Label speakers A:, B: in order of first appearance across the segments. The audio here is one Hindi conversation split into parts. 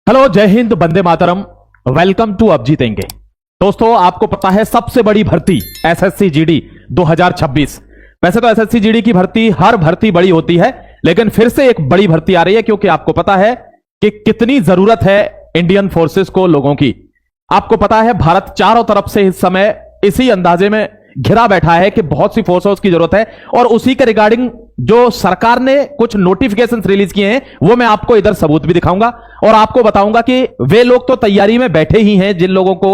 A: हेलो, जय हिंद, वंदे मातरम। वेलकम टू अब जीतेंगे। दोस्तों, आपको पता है सबसे बड़ी भर्ती एसएससी जीडी 2026। वैसे तो एसएससी जीडी की भर्ती हर भर्ती बड़ी होती है, लेकिन फिर से एक बड़ी भर्ती आ रही है क्योंकि आपको पता है कि कितनी जरूरत है इंडियन फोर्सेस को, लोगों की। आपको पता है भारत चारों तरफ से इस समय इसी अंदाजे में घिरा बैठा है कि बहुत सी फोर्सेस की जरूरत है, और उसी के रिगार्डिंग जो सरकार ने कुछ नोटिफिकेशंस रिलीज किए हैं वो मैं आपको इधर सबूत भी दिखाऊंगा और आपको बताऊंगा कि वे लोग तो तैयारी में बैठे ही हैं जिन लोगों को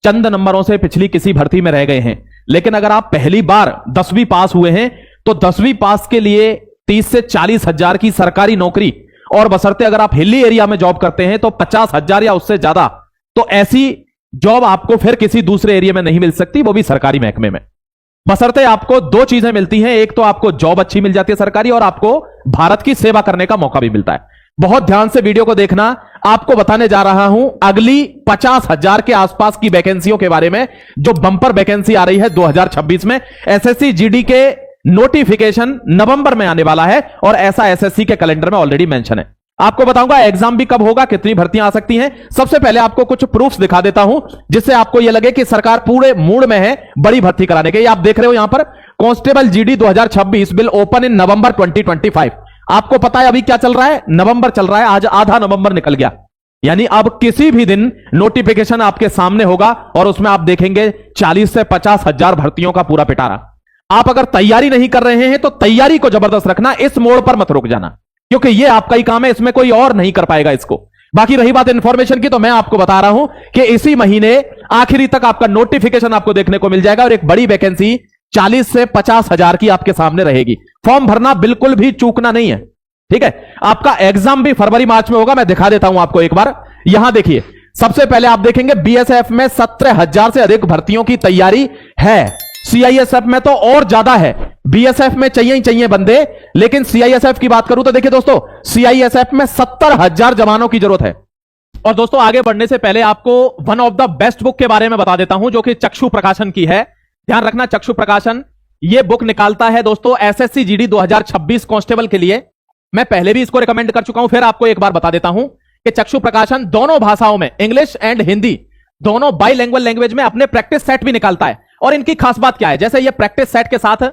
A: चंद नंबरों से पिछली किसी भर्ती में रह गए हैं। लेकिन अगर आप पहली बार 10वीं पास हुए हैं तो 10वीं पास के लिए 30 से 40 हजार की सरकारी नौकरी, और बशर्ते अगर आप हिली एरिया में जॉब करते हैं तो 50,000 या उससे ज्यादा, तो ऐसी जॉब आपको फिर किसी दूसरे एरिया में नहीं मिल सकती, वो भी सरकारी महकमे में। बशर्ते आपको दो चीजें मिलती हैं, एक तो आपको जॉब अच्छी मिल जाती है सरकारी, और आपको भारत की सेवा करने का मौका भी मिलता है। बहुत ध्यान से वीडियो को देखना, आपको बताने जा रहा हूं अगली 50,000 के आसपास की वैकेंसियों के बारे में, जो बंपर वैकेंसी आ रही है 2026 में। एसएससी जीडी के नोटिफिकेशन नवंबर में आने वाला है और ऐसा एसएससी के कैलेंडर में ऑलरेडी मेंशन है। आपको बताऊंगा एग्जाम भी कब होगा, कितनी भर्तियां आ सकती हैं। सबसे पहले आपको कुछ प्रूफ्स दिखा देता हूं जिससे आपको यह लगे कि सरकार पूरे मूड में है बड़ी भर्ती कराने के। आप देख रहे हो यहां पर constable GD 2026 will open in November 2025। आपको पता है अभी क्या चल रहा है, नवंबर चल रहा है, आज आधा नवंबर निकल गया, यानी अब किसी भी दिन नोटिफिकेशन आपके सामने होगा और उसमें आप देखेंगे 40 से 50,000 भर्तियों का पूरा पिटारा। आप अगर तैयारी नहीं कर रहे हैं तो तैयारी को जबरदस्त रखना, इस मोड़ पर मत रुक जाना, क्योंकि यह आपका ही काम है, इसमें कोई और नहीं कर पाएगा इसको। बाकी रही बात इंफॉर्मेशन की, तो मैं आपको बता रहा हूं कि इसी महीने आखिरी तक आपका नोटिफिकेशन आपको देखने को मिल जाएगा और एक बड़ी वैकेंसी 40 से 50,000 की आपके सामने रहेगी। फॉर्म भरना बिल्कुल भी चूकना नहीं है, ठीक है। आपका एग्जाम भी फरवरी मार्च में होगा, मैं दिखा देता हूं आपको एक बार। यहां देखिए, सबसे पहले आप देखेंगे बीएसएफ में 17,000 से अधिक भर्तियों की तैयारी है। सीआईएसएफ में तो और ज्यादा है, बीएसएफ में चाहिए ही चाहिए बंदे, लेकिन सीआईएसएफ की बात करूं तो देखिए दोस्तों, सीआईएसएफ में 70,000 जवानों की जरूरत है। और दोस्तों, आगे बढ़ने से पहले आपको one of the best book के बारे में बता देता हूं, जो कि चक्षु प्रकाशन की है। ध्यान रखना, चक्षु प्रकाशन यह बुक निकालता है दोस्तों एसएससी जीडी 2026 कांस्टेबल के लिए। मैं पहले भी इसको रिकमेंड कर चुका हूं, फिर आपको एक बार बता देता हूं कि चक्षु प्रकाशन दोनों भाषाओं में, इंग्लिश एंड हिंदी, दोनों बाइलिंगुअल लैंग्वेज में अपने प्रैक्टिस सेट भी निकालता है। और इनकी खास बात क्या है, जैसे ये प्रैक्टिस सेट के साथ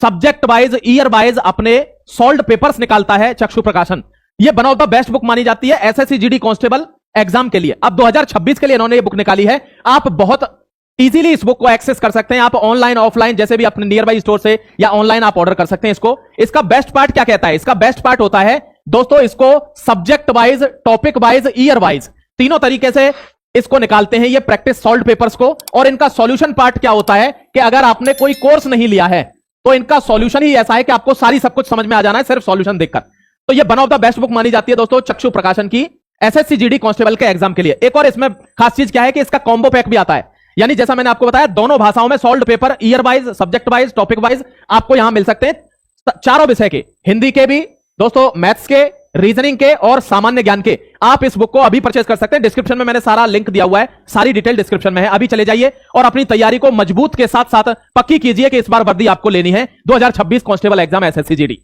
A: सब्जेक्ट वाइज, ईयर वाइज अपने सॉल्व्ड पेपर्स निकालता है चक्षु प्रकाशन। ये one of the best book मानी जाती है एसएससी जीडी कांस्टेबल एग्जाम के लिए। अब 2026 के लिए इन्होंने ये बुक निकाली है। आप बहुत इजीली इस बुक को एक्सेस कर सकते हैं, आप ऑनलाइन ऑफलाइन जैसे भी अपने नियर बाई स्टोर से या ऑनलाइन आप ऑर्डर कर सकते हैं इसको। इसका बेस्ट पार्ट क्या कहता है, इसका बेस्ट पार्ट होता है दोस्तों, इसको subject wise, topic wise, year wise, तीनों तरीके से इसको निकालते हैं ये प्रैक्टिस सॉल्व्ड पेपर्स को। और इनका सॉल्यूशन पार्ट क्या होता है कि अगर आपने कोई कोर्स नहीं लिया है तो इनका सॉल्यूशन ही ऐसा है कि आपको सारी सब कुछ समझ में आ जाना है सिर्फ सॉल्यूशन देखकर। तो ये one of the best book मानी जाती है दोस्तों चक्षु प्रकाशन की एसएससी जीडी कांस्टेबल के एग्जाम के लिए। एक और इसमें खास चीज क्या है कि इसका कॉम्बो पैक भी आता है, यानी जैसा मैंने आपको बताया दोनों भाषाओं में solved paper, year wise, subject wise, topic wise आपको यहां मिल सकते हैं। चारों विषय के, हिंदी के भी दोस्तों, मैथ्स के, रीजनिंग के और सामान्य ज्ञान के। आप इस बुक को अभी परचेज कर सकते हैं, डिस्क्रिप्शन में मैंने सारा लिंक दिया हुआ है, सारी डिटेल डिस्क्रिप्शन में है। अभी चले जाइए और अपनी तैयारी को मजबूत के साथ साथ पक्की कीजिए कि इस बार वर्दी आपको लेनी है 2026 कांस्टेबल एग्जाम एसएससी जीडी।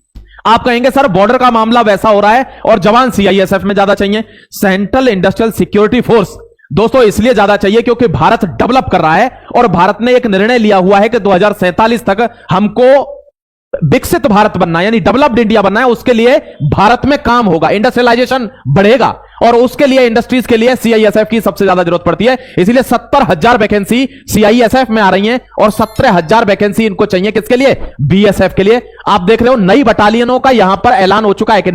A: आप कहेंगे सर बॉर्डर का मामला वैसा हो रहा है और जवान सीआईएसएफ में ज्यादा चाहिए। सेंट्रल इंडस्ट्रियल सिक्योरिटी फोर्स दोस्तों इसलिए ज्यादा चाहिए क्योंकि भारत डेवलप कर रहा है और भारत ने एक निर्णय लिया हुआ है कि 2047 तक हमको विकसित भारत बनना, यानी डेवलप्ड इंडिया बनना है। उसके लिए भारत में काम होगा, इंडस्ट्रियलाइजेशन बढ़ेगा, और उसके लिए इंडस्ट्रीज के लिए सीआईएसएफ की सबसे ज्यादा जरूरत पड़ती है। इसलिए 70,000 वैकेंसी सीआईएसएफ में आ रही हैं और 17,000 वैकेंसी इनको चाहिए किसके लिए, बीएसएफ के लिए। आप देख रहे हो नई बटालियनों का यहां पर ऐलान हो चुका है कि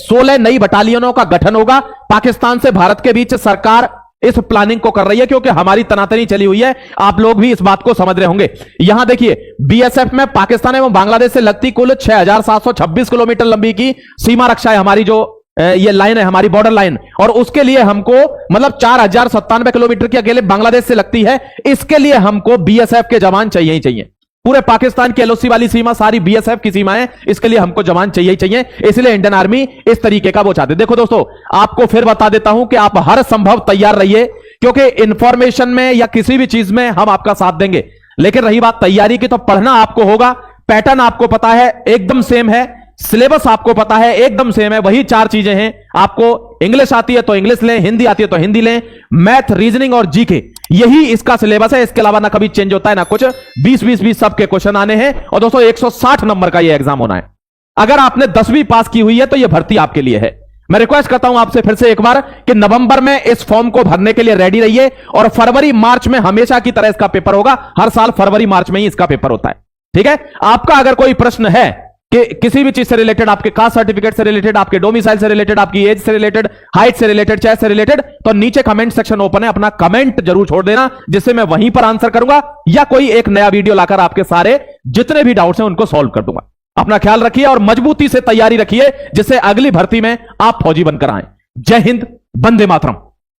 A: 16 नई बटालियनों का गठन होगा। पाकिस्तान से भारत के बीच सरकार इस प्लानिंग को कर रही है क्योंकि हमारी तनातनी चली हुई है, आप लोग भी इस बात को समझ रहे होंगे। यहां देखिए, बीएसएफ में पाकिस्तान एवं बांग्लादेश से लगती कुल 6,726 किलोमीटर लंबी की सीमा रक्षा है हमारी, जो ये लाइन है हमारी बॉर्डर लाइन, और उसके लिए हमको मतलब 4,097 किलोमीटर की अकेले बांग्लादेश से लगती है। इसके लिए हमको बीएसएफ के जवान चाहिए ही चाहिए। पूरे पाकिस्तान की एलओसी वाली सीमा सारी बीएसएफ की सीमा है, इसके लिए हमको जवान चाहिए ही चाहिए। इसलिए इंडियन आर्मी इस तरीके का वो चाहते। देखो दोस्तों, आपको फिर बता देता हूं कि आप हर संभव तैयार रहिए, क्योंकि इंफॉर्मेशन में या किसी भी चीज में हम आपका साथ देंगे। लेकिन रही बात तैयारी की, तो पढ़ना आपको होगा, पैटर्न आपको पता है एकदम सेम है। सिलेबस आपको पता है, एकदम सेम है, वही 4 चीजें हैं। आपको इंग्लिश आती है तो इंग्लिश लें, हिंदी आती है तो हिंदी लें, मैथ, रीजनिंग और जीके, यही इसका सिलेबस है। इसके अलावा ना कभी चेंज होता है ना कुछ। 20-20-20 सबके क्वेश्चन आने हैं और दोस्तों 160 नंबर का यह एग्जाम होना है। अगर आपने 10वीं पास की हुई है तो यह भर्ती आपके लिए है। मैं रिक्वेस्ट करता हूं आपसे फिर से एक बार कि नवंबर में इस फॉर्म को भरने के लिए रेडी रहिए और फरवरी मार्च में हमेशा की तरह इसका पेपर होगा। हर साल फरवरी मार्च में ही इसका पेपर होता है। ठीक है, आपका अगर कोई प्रश्न है कि किसी भी चीज से रिलेटेड, आपके कास्ट सर्टिफिकेट से रिलेटेड, आपके डोमिसाइल से रिलेटेड, आपकी एज से रिलेटेड, हाइट से रिलेटेड, चेस्ट से रिलेटेड, तो नीचे कमेंट सेक्शन ओपन है, अपना कमेंट जरूर छोड़ देना, जिससे मैं वहीं पर आंसर करूंगा या कोई एक नया वीडियो लाकर आपके सारे जितने भी डाउट्स हैं उनको सॉल्व कर दूंगा। अपना ख्याल रखिए और मजबूती से तैयारी रखिए, जिससे अगली भर्ती में आप फौजी बनकर आए। जय हिंद, वंदे मातरम।